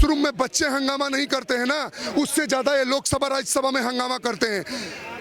Classroom में बच्चे हंगामा नहीं करते हैं ना, उससे ज्यादा ये लोकसभा राज्यसभा में हंगामा करते हैं।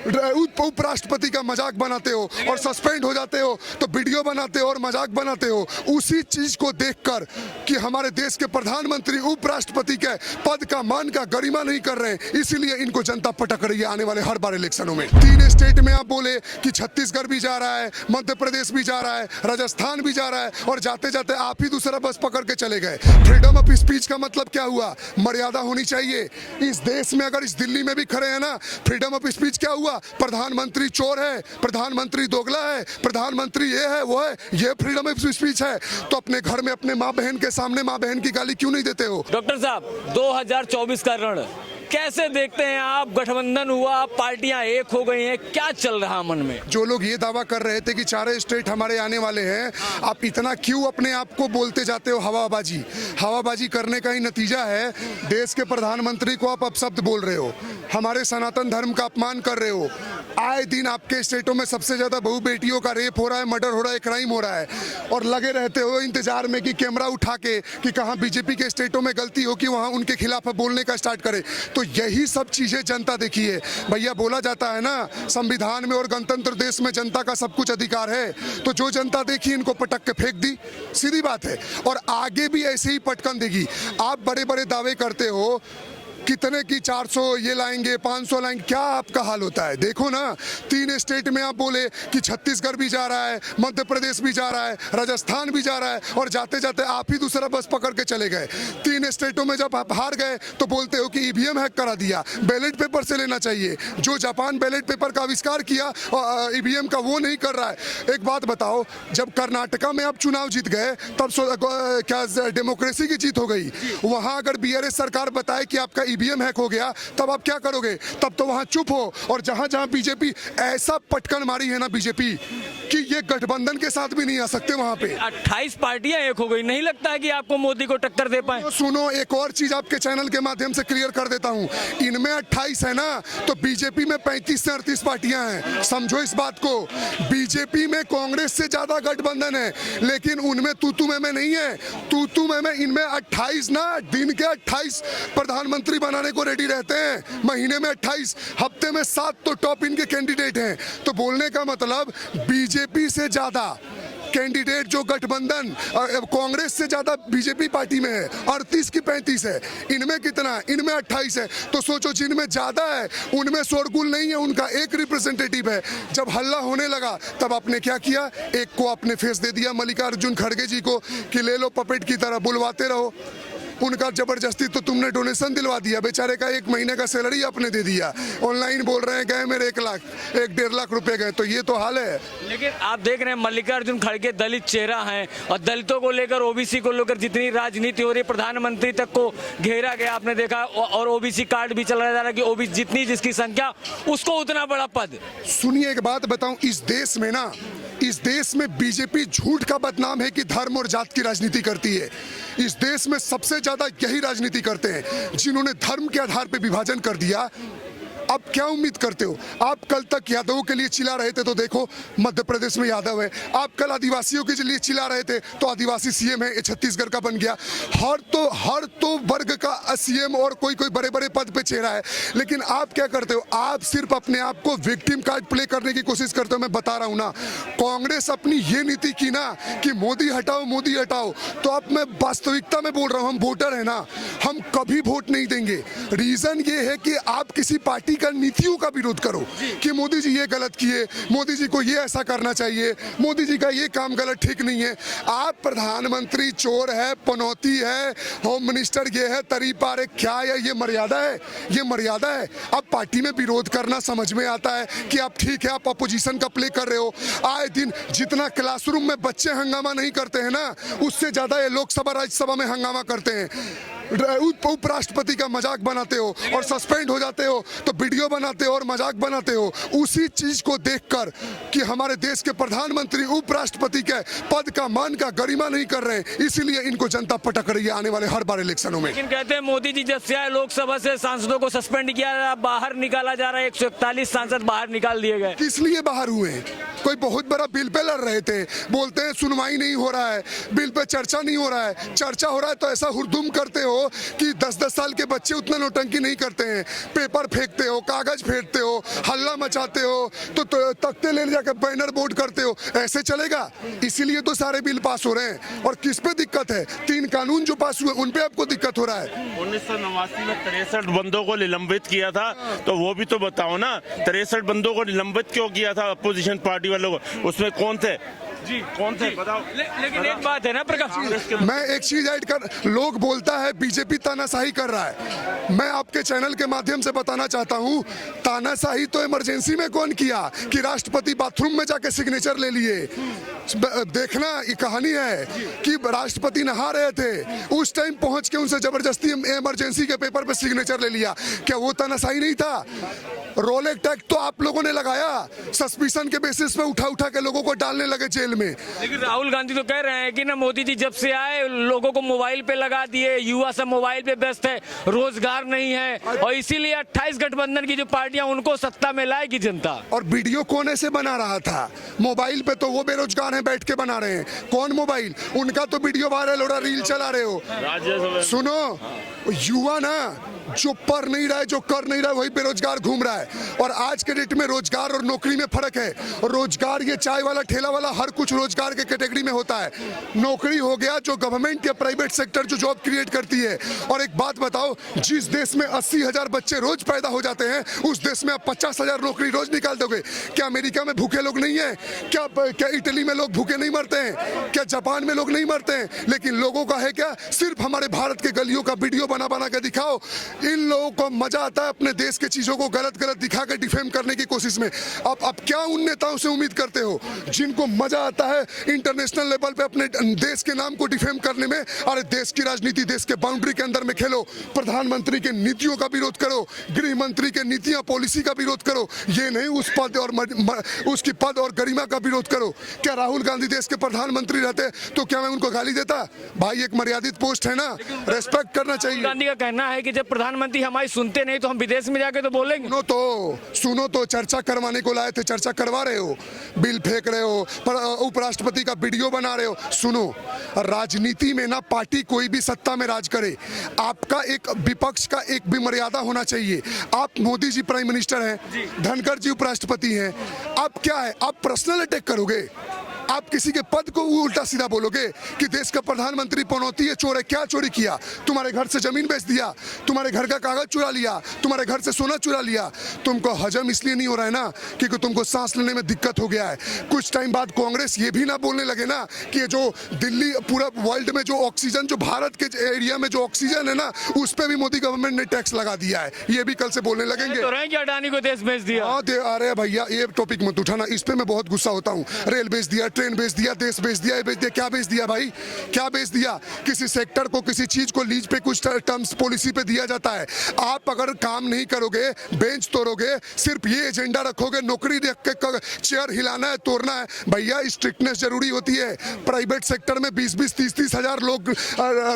उपराष्ट्रपति का मजाक बनाते हो और सस्पेंड हो जाते हो, तो वीडियो बनाते हो और मजाक बनाते हो। उसी चीज को देखकर कि हमारे देश के प्रधानमंत्री उपराष्ट्रपति के पद का मान का गरिमा नहीं कर रहे हैं, इसीलिए इनको जनता पटक रही है आने वाले हर बार इलेक्शनों में। 3 स्टेट में आप बोले कि छत्तीसगढ़ भी जा रहा है, मध्य प्रदेश भी जा रहा है, राजस्थान भी जा रहा है, और जाते जाते आप ही दूसरा बस पकड़ के चले गए। फ्रीडम ऑफ स्पीच का मतलब क्या हुआ? मर्यादा होनी चाहिए। इस देश में अगर इस दिल्ली में भी खड़े हैं ना, फ्रीडम ऑफ स्पीच क्या हुआ? प्रधानमंत्री चोर है, प्रधानमंत्री दोगला है, प्रधानमंत्री ये है वो है, ये फ्रीडम ऑफ स्पीच है। तो अपने घर में अपने माँ बहन के सामने माँ बहन की गाली क्यों नहीं देते हो? डॉक्टर साहब, 2024 का रण कैसे देखते हैं आप? गठबंधन हुआ, पार्टियां एक हो गई हैं, क्या चल रहा मन में? जो लोग ये दावा कर रहे थे कि 4 स्टेट हमारे आने वाले हैं, आप इतना क्यों अपने आप को बोलते जाते हो हवाबाजी? हवाबाजी करने का ही नतीजा है। देश के प्रधानमंत्री को आप अपशब्द बोल रहे हो, हमारे सनातन धर्म का अपमान कर रहे हो। आए दिन आपके स्टेटों में सबसे ज्यादा बहू बेटियों का रेप हो रहा है, मर्डर हो रहा है, क्राइम हो रहा है, और लगे रहते हो इंतजार में कि कैमरा उठा के कि कहाँ बीजेपी के स्टेटों में गलती हो कि वहाँ उनके खिलाफ बोलने का स्टार्ट करे। तो यही सब चीजें जनता देखी है भैया। बोला जाता है ना, संविधान में और गणतंत्र देश में जनता का सब कुछ अधिकार है। तो जो जनता देखी इनको पटक के फेंक दी, सीधी बात है, और आगे भी ऐसे ही पटकन देगी। आप बड़े बड़े दावे करते हो कितने की 400 ये लाएंगे, 500 लाएंगे, क्या आपका हाल होता है? देखो ना, 3 स्टेट में आप बोले कि छत्तीसगढ़ भी जा रहा है, मध्य प्रदेश भी जा रहा है, राजस्थान भी जा रहा है, और जाते जाते आप ही दूसरा बस पकड़ के चले गए। 3 स्टेटों में जब आप हार गए तो बोलते हो कि ईवीएम हैक करा दिया, बैलेट पेपर से लेना चाहिए। जो जापान बैलेट पेपर का आविष्कार किया ईवीएम का, वो नहीं कर रहा है। एक बात बताओ, जब कर्नाटका में आप चुनाव जीत गए तब क्या डेमोक्रेसी की जीत हो गई? वहां अगर बीआरएस सरकार बताए कि आपका ईवीएम हैक हो गया, तब आप क्या करोगे? तब तो वहां चुप हो। और जहां जहां बीजेपी ऐसा पटकन मारी है ना बीजेपी कि ये गठबंधन के साथ भी नहीं आ सकते वहां पे। 28 पार्टियां एक हो गई, नहीं लगता है कि आपको मोदी को टक्कर दे पाए? तो सुनो, एक और चीज आपके चैनल के माध्यम से क्लियर कर देता हूं। इनमें 28 है ना, तो बीजेपी में 35 से 38 पार्टियां हैं। समझो इस बात को। बीजेपी में कांग्रेस से ज्यादा गठबंधन है, लेकिन उनमें तूतू में नहीं है। तूतू में इनमें 28 ना, दिन के 28 प्रधानमंत्री बनाने को रेडी रहते हैं, महीने में 28, हफ्ते में 7 तो टॉप इनके कैंडिडेट हैं। तो बोलने का मतलब बीजेपी से ज्यादा कैंडिडेट जो गठबंधन कांग्रेस से ज्यादा बीजेपी पार्टी में है, 38 की 35 है। इनमें कितना? इनमें 28 है। तो सोचो, जिनमें ज्यादा है उनमें शोरगुल नहीं है, उनका एक रिप्रेजेंटेटिव है। जब हल्ला होने लगा तब आपने क्या किया? एक को आपने फेस दे दिया, मल्लिकार्जुन खड़गे जी को, कि ले लो पपेट की तरह बुलवाते रहो। उनका जबरदस्ती तो तुमने डोनेशन दिलवा दिया, बेचारे का 1 महीने का सैलरी आपने दे दिया। ऑनलाइन बोल रहे हैं गए मेरे 1 लाख, 1-1.5 लाख रुपए गए। तो ये तो हाल है। लेकिन आप देख रहे हैं मल्लिकार्जुन खड़गे दलित चेहरा हैं, और दलितों को लेकर, ओबीसी को लेकर जितनी राजनीति हो रही, प्रधानमंत्री तक को घेरा गया आपने देखा, और ओबीसी कार्ड भी चलाया जा रहा है कि ओबीसी जितनी जिसकी संख्या उसको उतना बड़ा पद। सुनिए, एक बात बताऊं, इस देश में ना, इस देश में बीजेपी झूठ का बदनाम है कि धर्म और जात की राजनीति करती है। इस देश में सबसे ज्यादा यही राजनीति करते हैं, जिन्होंने धर्म के आधार पर विभाजन कर दिया। अब क्या उम्मीद करते हो? आप कल तक यादवों के लिए चिल्ला रहे थे, तो देखो मध्य प्रदेश में यादव है। आप कल आदिवासियों के लिए चिल्ला रहे थे, तो आदिवासी सीएम है, ये छत्तीसगढ़ का बन गया। हर तो वर्ग का सीएम और कोई बड़े बड़े पद पे चेहरा है। लेकिन आप क्या करते हो? आप सिर्फ अपने आप को विक्टिम कार्ड प्ले करने की कोशिश करते हो। मैं बता रहा हूं ना, कांग्रेस अपनी ये नीति की ना कि मोदी हटाओ मोदी हटाओ, तो अब मैं वास्तविकता में बोल रहा हूं, हम वोटर है ना, हम कभी वोट नहीं देंगे। रीजन ये है कि आप किसी पार्टी का नीतियों का विरोध करो कि मोदी जी ये गलत किए, मोदी जी को ये ऐसा करना चाहिए, मोदी जी का ये काम गलत ठीक नहीं है। आप प्रधानमंत्री चोर है, पनौती है, होम मिनिस्टर ये है, तरीपा रे, क्या है ये? मर्यादा है, ये मर्यादा है। अब पार्टी में विरोध करना समझ में आता है कि आप ठीक है, आप अपोजिशन का प्ले कर रहे हो। आए दिन जितना क्लासरूम में बच्चे हंगामा नहीं करते हैं ना, उससे ज्यादा ये लोकसभा राज्यसभा में हंगामा करते हैं। उपराष्ट्रपति का मजाक बनाते हो और सस्पेंड हो जाते हो, तो वीडियो बनाते हो और मजाक बनाते हो, उसी चीज को देखकर कि हमारे देश के प्रधानमंत्री उपराष्ट्रपति के पद का मान का गरिमा नहीं कर रहे हैं, इसीलिए इनको जनता पटक रही है आने वाले हर बार इलेक्शनों में। लेकिन कहते हैं मोदी जी जब से आए लोकसभा से सांसदों को सस्पेंड किया, बाहर निकाला जा रहा है, 141 सांसद बाहर निकाल दिए गए। किस लिए बाहर हुए हैं? कोई बहुत बड़ा बिल पे लड़ रहे थे, बोलते हैं सुनवाई नहीं हो रहा है, बिल पे चर्चा नहीं हो रहा है। चर्चा हो रहा है तो ऐसा हुरदुम करते हो कि 10-10 साल के बच्चे उतना नौटंकी नहीं करते हैं, पेपर फेंकते हो, कागज फेंकते हो, हल्ला मचाते हो, तो तख्ते ले जाकर बैनर बोर्ड करते हो, ऐसे चलेगा? इसीलिए तो सारे बिल पास हो रहे हैं। और किस पे दिक्कत है? 3 कानून जो पास हुए उन पे आपको दिक्कत हो रहा है। 1989 में 63 बंदों को निलंबित किया था, तो वो भी तो बताओ ना, 63 बंदों को निलंबित क्यों किया था अपोजिशन पार्टी वालों को? उसमें कौन थे जी, कौन थे बताओ। लेकिन एक बात है ना प्रकाश, मैं एक चीज ऐड कर, लोग बोलता है बीजेपी तानाशाही कर रहा है, मैं आपके चैनल के माध्यम से बताना चाहता हूं, तानाशाही तो इमरजेंसी में कौन किया कि राष्ट्रपति बाथरूम में जाके सिग्नेचर ले लिए। देखना, ये कहानी है कि राष्ट्रपति नहा रहे थे, उस टाइम पहुंच के उनसे जबरदस्ती इमरजेंसी के पेपर पे सिग्नेचर ले लिया, क्या वो तानाशाही नहीं था? रोल टैक्स तो आप लोगों ने लगाया, सस्पिशन के बेसिस पे उठा उठा के लोगों को डालने लगे जेल में। लेकिन राहुल गांधी तो कह रहे हैं कि ना मोदी जी जब से आए लोगों को मोबाइल पे लगा दिए, युवा सब मोबाइल पे व्यस्त है, रोजगार नहीं है, और इसीलिए 28 गठबंधन की जो पार्टियां उनको सत्ता में लाएगी जनता। और वीडियो कौन ऐसे बना रहा था? मोबाइल पे तो वो बेरोजगार हैं, बैठ के बना रहे हैं। कौन मोबाइल? उनका तो वीडियो वायरल हो रहा, रील चला रहे हो। सुनो, युवा ना जो पढ़ नहीं रहा है, जो कर नहीं रहा है, वही बेरोजगार घूम रहा है। और आज के डेट में रोजगार और नौकरी में फर्क है। रोजगार ये चाय वाला, ठेला वाला, हर कुछ रोजगार के कैटेगरी में होता है। नौकरी हो गया जो गवर्नमेंट या प्राइवेट सेक्टर जो जॉब क्रिएट करती है। और एक बात बताओ, जिस देश में 80,000 बच्चे रोज पैदा हो जाते हैं, उस देश में आप 50,000 नौकरी रोज निकाल दोगे? क्या अमेरिका में भूखे लोग नहीं है? क्या इटली में लोग भूखे नहीं मरते हैं? क्या जापान में लोग नहीं मरते हैं? लेकिन लोगों का है क्या? सिर्फ हमारे भारत के गलियों का वीडियो बना बना के दिखाओ। इन लोगों को मजा आता है अपने देश के चीजों को गलत गलत दिखा के डिफेम करने की कोशिश में। अब क्या उन नेताओं से उम्मीद करते हो जिनको मजा आता है इंटरनेशनल लेवल पे अपने देश के नाम को डिफेम करने में? अरे देश की राजनीति देश के बाउंड्री के अंदर में खेलो, प्रधानमंत्री के नीतियों का विरोध करो, गृह मंत्री के नीतियां पॉलिसी का विरोध करो, ये नहीं उस पद और उसकी पद और गरिमा का विरोध करो। क्या राहुल गांधी देश के प्रधानमंत्री रहते तो क्या मैं उनको गाली देता? भाई एक मर्यादित पोस्ट है ना, रेस्पेक्ट करना चाहिए। गांधी का कहना है कि जब प्रधानमंत्री हमारी सुनते नहीं तो हम विदेश में जाके तो बोलेंगे। सुनो तो चर्चा करवाने को लाए थे, चर्चा करवा रहे हो, बिल फेंक रहे हो, उपराष्ट्रपति का वीडियो बना रहे हो। सुनो, राजनीति में ना पार्टी कोई भी सत्ता में राज करे, आपका एक विपक्ष का एक भी मर्यादा होना चाहिए। आप मोदी जी प्राइम मिनिस्टर हैं, धनखड़ जी उपराष्ट्रपति हैं, आप क्या है, आप पर्सनल अटैक करोगे? आप किसी के पद को उल्टा सीधा बोलोगे कि देश का प्रधानमंत्री पनौती है, चोर है? क्या चोरी किया? तुम्हारे घर से जमीन बेच दिया, तुम्हारे घर का कागज चुरा लिया, तुम्हारे घर से सोना चुरा लिया। तुमको हजम इसलिए नहीं हो रहा है ना क्योंकि तुमको सांस लेने में दिक्कत हो गया है। कुछ टाइम बाद कांग्रेस ये भी ना बोलने लगे ना कि ये जो दिल्ली, पूरा वर्ल्ड में जो ऑक्सीजन, जो भारत के एरिया में जो ऑक्सीजन है ना, उस पर भी मोदी गवर्नमेंट ने टैक्स लगा दिया है। ये भी कल से बोलने लगेंगे। तो रहे कि अडानी को देश बेच दिया? अरे भैया ये टॉपिक मत उठाना, इस पे मैं बहुत गुस्सा होता हूँ। रेल बेच दिया, ट्रेन बेच दिया, देश बेच दिया, ये बेच दिया। क्या बेच दिया भाई? क्या बेच दिया? किसी सेक्टर को, किसी चीज को लीज पे कुछ टर्म्स पॉलिसी पे दिया जाता है। आप अगर काम नहीं करोगे, बेंच तोड़ोगे, सिर्फ ये एजेंडा रखोगे, नौकरी देख के चेयर हिलाना है, तोड़ना है, भैया स्ट्रिक्टनेस जरूरी होती है। प्राइवेट सेक्टर में 20-20, 30-30 हजार लोग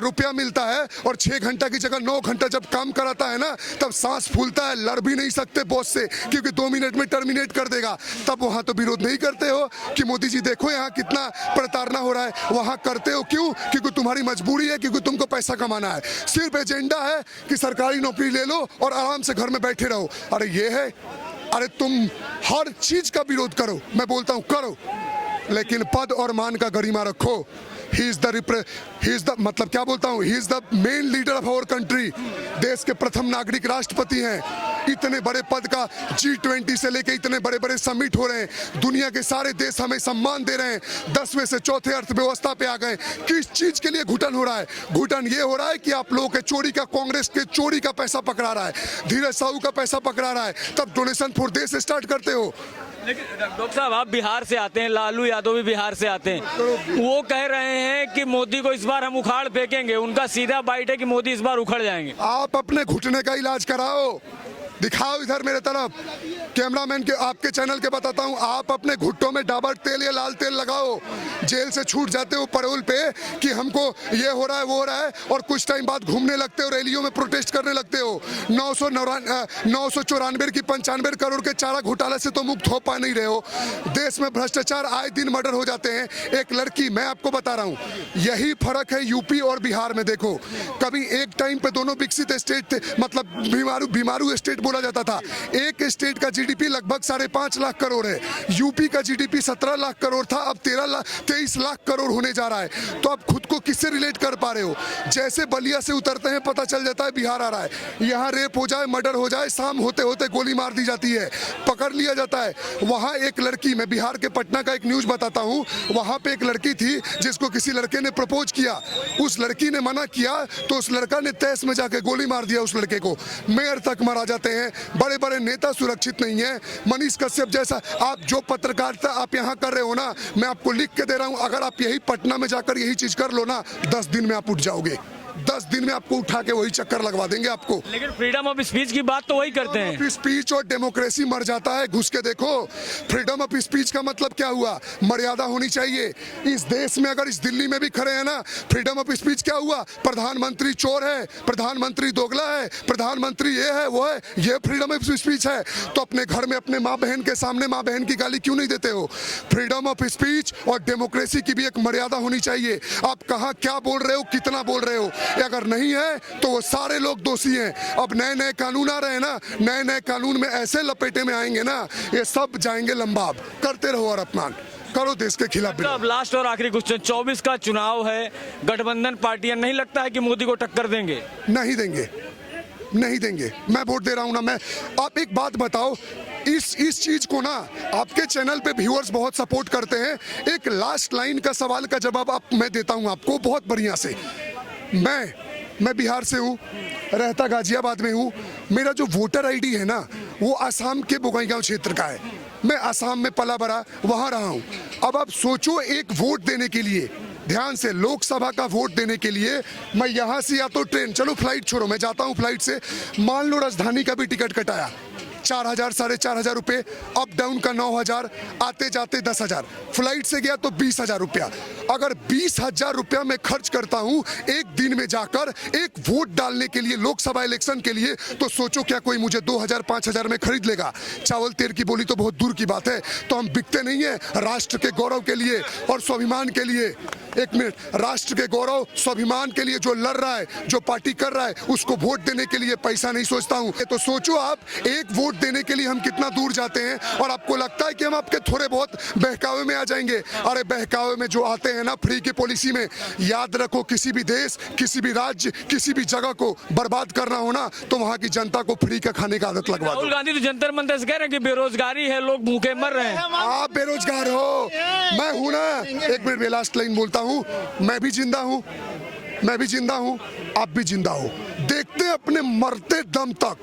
रुपया मिलता है और 6 घंटा की जगह 9 घंटा जब काम कराता है ना, तब सांस फूलता है। लड़ भी नहीं सकते बॉस से क्योंकि 2 मिनट में टर्मिनेट कर देगा। तब वहां तो विरोध नहीं करते हो कि मोदी जी देखो यहाँ कितना प्रताड़ना हो रहा है। वहां करते हो क्यों? क्योंकि तुम्हारी मजबूरी है, क्योंकि तुमको पैसा कमाना है। सिर्फ एजेंडा है कि सरकारी नौकरी ले लो और आराम से घर में बैठे रहो। अरे ये है, अरे तुम हर चीज का विरोध करो, मैं बोलता हूं करो, लेकिन पद और मान का गरिमा रखो। ही इज द मतलब क्या बोलता हूँ, he is the main leader of our country. देश के प्रथम नागरिक राष्ट्रपति हैं। इतने बड़े पद का G20 से लेके इतने बड़े बड़े समिट हो रहे हैं, दुनिया के सारे देश हमें सम्मान दे रहे हैं, 10वें से चौथे अर्थव्यवस्था पे आ गए। किस चीज के लिए घुटन हो रहा है? घुटन ये हो रहा है कि आप लोगों के चोरी का, कांग्रेस के चोरी का पैसा पकड़ा रहा है, धीरज साहू का पैसा पकड़ा रहा है, तब डोनेशन फॉर देश स्टार्ट करते हो। लेकिन डॉक्टर साहब आप बिहार से आते हैं, लालू यादव भी बिहार से आते हैं, वो कह रहे हैं कि मोदी को इस बार हम उखाड़ फेंकेंगे। उनका सीधा बाइट है कि मोदी इस बार उखड़ जाएंगे। आप अपने घुटने का इलाज कराओ, दिखाओ इधर मेरे तरफ, कैमरामैन के आपके चैनल के बताता हूँ, आप अपने घुट्टों में डाबर तेल या लाल तेल लगाओ, जेल से छूट जाते हो पैरोल पे कि हमको ये हो रहा है वो हो रहा है, और कुछ टाइम बाद घूमने लगते हो, रैलियों में प्रोटेस्ट करने लगते हो। 994 की 95 करोड़ के चारा घोटाले से तो मुक्त हो पा नहीं रहे हो। देश में भ्रष्टाचार, आए दिन मर्डर हो जाते हैं। एक लड़की, मैं आपको बता रहा हूँ, यही फर्क है यूपी और बिहार में। देखो, कभी एक टाइम पे दोनों विकसित स्टेट थे, मतलब बीमारू स्टेट बोला जाता था। एक स्टेट का जीडीपी लगभग 5.5 लाख करोड़ है, यूपी का जीडीपी 17 लाख करोड़ था, अब 23 लाख करोड़ होने जा रहा है। तो आप खुद को किससे रिलेट कर पा रहे हो? जैसे बलिया से उतरते हैं पता चल जाता है बिहार आ रहा है, यहाँ रेप हो जाए, मर्डर हो जाए, शाम होते होते गोली मार दी जाती है, पकड़ लिया जाता है। वहाँ एक लड़की, मैं बिहार के पटना का एक न्यूज बताता हूँ, वहाँ पे एक लड़की थी जिसको किसी लड़के ने प्रपोज किया, उस लड़की ने मना किया तो उस लड़का ने तैस में जाके गोली मार दिया उस लड़के को। मेयर तक मारा जाते हैं, बड़े बड़े नेता सुरक्षित नहीं है। मनीष कश्यप जैसा, आप जो पत्रकारिता आप यहाँ कर रहे हो ना, मैं आपको लिख के दे रहा हूँ, अगर आप यही पटना में जाकर यही चीज कर लो ना, 10 दिन में आप उठ जाओगे। 10 दिन में आपको उठा के वही चक्कर लगवा देंगे आपको। लेकिन फ्रीडम ऑफ स्पीच की बात तो वही करते हैं। स्पीच और डेमोक्रेसी मर जाता है, घुस के देखो। फ्रीडम ऑफ स्पीच का मतलब क्या हुआ? मर्यादा होनी चाहिए। इस देश में अगर इस दिल्ली में भी खड़े हैं ना, फ्रीडम ऑफ स्पीच क्या हुआ? प्रधानमंत्री चोर है, प्रधानमंत्री दोगला है, प्रधानमंत्री ये है वो है, ये फ्रीडम ऑफ स्पीच है। तो अपने घर में अपने माँ बहन के सामने माँ बहन की गाली क्यों नहीं देते हो? फ्रीडम ऑफ स्पीच और डेमोक्रेसी की भी एक मर्यादा होनी चाहिए। आप कहाँ क्या बोल रहे हो, कितना बोल रहे हो, अगर नहीं है तो वो सारे लोग दोषी हैं। अब नए नए कानून आ रहे हैं ना, नए नए कानून में ऐसे लपेटे में आएंगे ना, ये सब जाएंगे लंबा। अब करते रहो और अपमान करो देश के खिलाफ। अब लास्ट और आखिरी क्वेश्चन, 24 का चुनाव है, गठबंधन पार्टियां, नहीं लगता है कि मोदी को टक्कर देंगे? नहीं देंगे, नहीं देंगे। मैं वोट दे रहा हूं ना। मैं, आप एक बात बताओ, इस चीज को ना आपके चैनल पे व्यूअर्स बहुत सपोर्ट करते हैं। एक लास्ट लाइन का सवाल का जवाब मैं देता हूं आपको बहुत बढ़िया से। मैं बिहार से हूँ, रहता गाजियाबाद में हूँ। मेरा जो वोटर आईडी है ना, वो आसाम के बोकाईगांव क्षेत्र का है। मैं आसाम में पला बड़ा वहाँ रहा हूँ। अब आप सोचो, एक वोट देने के लिए, ध्यान से, लोकसभा का वोट देने के लिए मैं यहाँ से या तो ट्रेन, चलो फ्लाइट छोड़ो, मैं जाता हूँ फ्लाइट से, मान लो राजधानी का भी टिकट कटाया, 4,000 4,500 रुपये, अप डाउन का 9,000, आते जाते 10,000, फ्लाइट से गया तो 20,000 रुपया। अगर 20,000 रुपया मैं खर्च करता हूँ एक दिन में जाकर एक वोट डालने के लिए, लोकसभा इलेक्शन के लिए, तो सोचो क्या कोई मुझे 2,000 5,000 में खरीद लेगा? चावल तेल की बोली तो बहुत दूर की बात है। तो हम बिकते नहीं है राष्ट्र के गौरव के लिए और स्वाभिमान के लिए। एक मिनट, राष्ट्र के गौरव स्वाभिमान के लिए जो लड़ रहा है, जो पार्टी कर रहा है, उसको वोट देने के लिए पैसा नहीं सोचता हूँ। तो सोचो आप, एक वोट देने के लिए हम कितना दूर जाते हैं, और आपको लगता है कि हम आपके थोड़े बहुत बहकावे में आ जाएंगे। अरे बहकावे में जो आते हैं ना, फ्री की पॉलिसी में, याद रखो, किसी भी देश, किसी भी राज्य, किसी भी जगह को बर्बाद करना हो ना, तो वहाँ की जनता को फ्री का खाने का आदत लगवा दो। राहुल गांधी तो जंतर मंतर से कह रहे हैं कि बेरोजगारी है, लोग भूखे मर रहे हैं। आप बेरोजगार हो, मैं हूं ना। एक मिनट में लास्ट लाइन बोलता हूं, मैं भी जिंदा हूं, मैं भी जिंदा हूं, आप भी जिंदा हो। देखते हैं अपने मरते दम तक,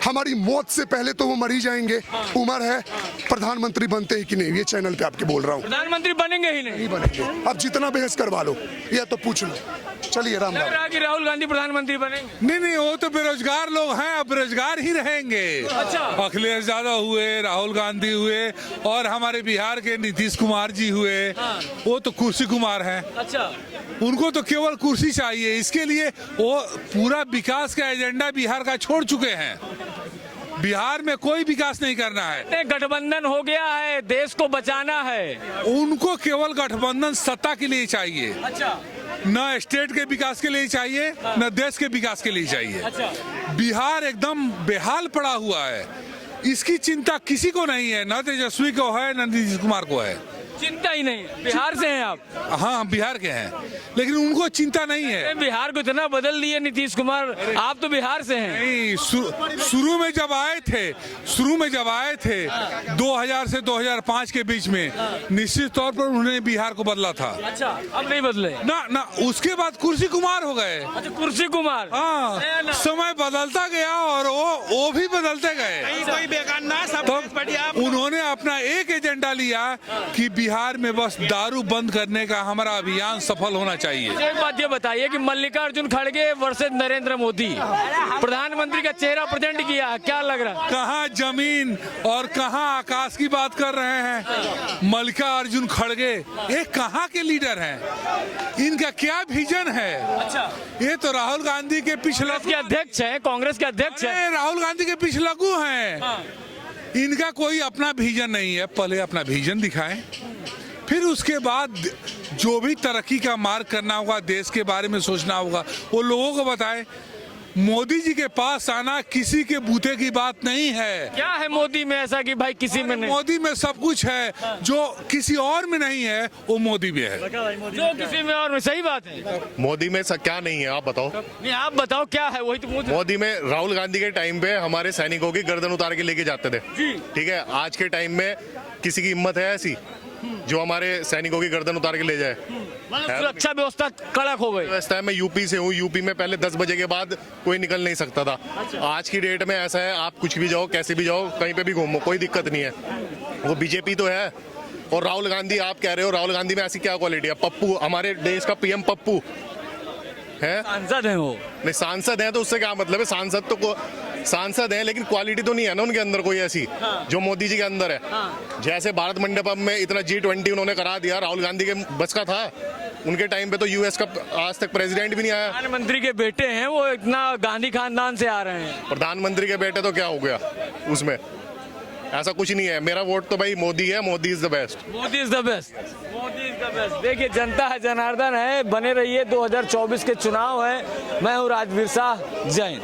हमारी मौत से पहले तो वो मर ही जाएंगे। उम्र है, प्रधानमंत्री बनते हैं कि नहीं, ये चैनल पे आपके बोल रहा हूँ। प्रधानमंत्री बनेंगे ही नहीं? बनेंगे। अब जितना बहस करवा लो, या तो पूछ लो। चलिए राम लग रहा है कि राहुल गांधी प्रधानमंत्री बनेंगे? नहीं, वो तो बेरोजगार लोग हैं, अब बेरोजगार ही रहेंगे। अच्छा। अखिलेश यादव हुए, राहुल गांधी हुए, और हमारे बिहार के नीतीश कुमार जी हुए, वो तो कुर्सी कुमार हैं। अच्छा, उनको तो केवल कुर्सी चाहिए, इसके लिए वो पूरा विकास का एजेंडा बिहार का छोड़ चुके हैं। बिहार में कोई विकास नहीं करना है। गठबंधन हो गया है, देश को बचाना है। उनको केवल गठबंधन सत्ता के लिए चाहिए। अच्छा, न स्टेट के विकास के लिए चाहिए, न देश के विकास के लिए चाहिए। अच्छा, बिहार एकदम बेहाल पड़ा हुआ है, इसकी चिंता किसी को नहीं है, न तेजस्वी को है, न नीतीश कुमार को है। चिंता ही नहीं है। बिहार से हैं आप? हाँ, हम बिहार के हैं, लेकिन उनको चिंता नहीं है। बिहार को इतना बदल दिए नीतीश कुमार, आप तो बिहार से हैं। नहीं, शुरू में जब आए थे 2000 से 2005 के बीच में, निश्चित तौर पर उन्होंने बिहार को बदला था। अच्छा, अब नहीं बदले ना, उसके बाद कुर्सी कुमार हो गए। अच्छा, कुर्सी कुमार। हाँ, समय बदलता गया और वो भी बदलते गए। कोई बेगाना सब तो उन्होंने अपना एक एजेंडा एजेंडा लिया कि बिहार में बस दारू बंद करने का हमारा अभियान सफल होना चाहिए। एक बात ये बताइए कि मल्लिकार्जुन खड़गे वर्सेस नरेंद्र मोदी, प्रधानमंत्री का चेहरा प्रेजेंट किया, क्या लग रहा है? कहाँ जमीन और कहाँ आकाश की बात कर रहे हैं। मल्लिकार्जुन खड़गे ये कहाँ के लीडर हैं? इनका क्या विजन है? अच्छा, ये तो राहुल गांधी के पिछला के अध्यक्ष हैं, कांग्रेस के अध्यक्ष हैं। राहुल गांधी के पिछलगू हैं। इनका कोई अपना विजन नहीं है। पहले अपना विजन दिखाएं, फिर उसके बाद जो भी तरक्की का मार्ग करना होगा, देश के बारे में सोचना होगा, वो लोगों को बताएं। मोदी जी के पास आना किसी के बूते की बात नहीं है। क्या है मोदी में ऐसा कि भाई किसी में नहीं? मोदी में सब कुछ है, जो किसी और में नहीं है वो मोदी में है। जो किसी में और में, सही बात है। मोदी में क्या नहीं है आप बताओ। नहीं, आप बताओ क्या है, वही तो मुझे। मोदी में राहुल गांधी के टाइम पे हमारे सैनिकों की गर्दन उतार के लेके जाते थे, ठीक है। आज के टाइम में किसी की हिम्मत है ऐसी जो हमारे सैनिकों की गर्दन उतार के ले जाए? सुरक्षा व्यवस्था कड़क हो गई। व्यवस्था मैं यूपी से हूँ। यूपी में पहले 10 बजे के बाद कोई निकल नहीं सकता था। आज की डेट में ऐसा है, आप कुछ भी जाओ, कैसे भी जाओ, कहीं पे भी घूमो, कोई दिक्कत नहीं है। वो बीजेपी तो है। और राहुल गांधी, आप कह रहे हो राहुल गांधी में ऐसी क्या क्वालिटी है? पप्पू, हमारे देश का पीएम पप्पू है। सांसद है वो। नहीं, सांसद है तो उससे क्या मतलब है? सांसद है लेकिन क्वालिटी तो नहीं है ना उनके अंदर कोई ऐसी जो मोदी जी के अंदर है। जैसे भारत मंडपम में इतना G20 उन्होंने करा दिया, राहुल गांधी के बस का था? उनके टाइम पे तो यूएस का आज तक प्रेसिडेंट भी नहीं आया। प्रधानमंत्री के बेटे हैं वो, इतना गांधी खानदान से आ रहे हैं। प्रधानमंत्री के बेटे तो क्या हो गया उसमें? ऐसा कुछ नहीं है। मेरा वोट तो भाई मोदी है। Modi is the best. Modi is the best. Modi is the best. देखिए, जनता है जनार्दन है। बने रहिए, 2024 के चुनाव है। मैं हूँ राजवीर शाह। जय हिंद।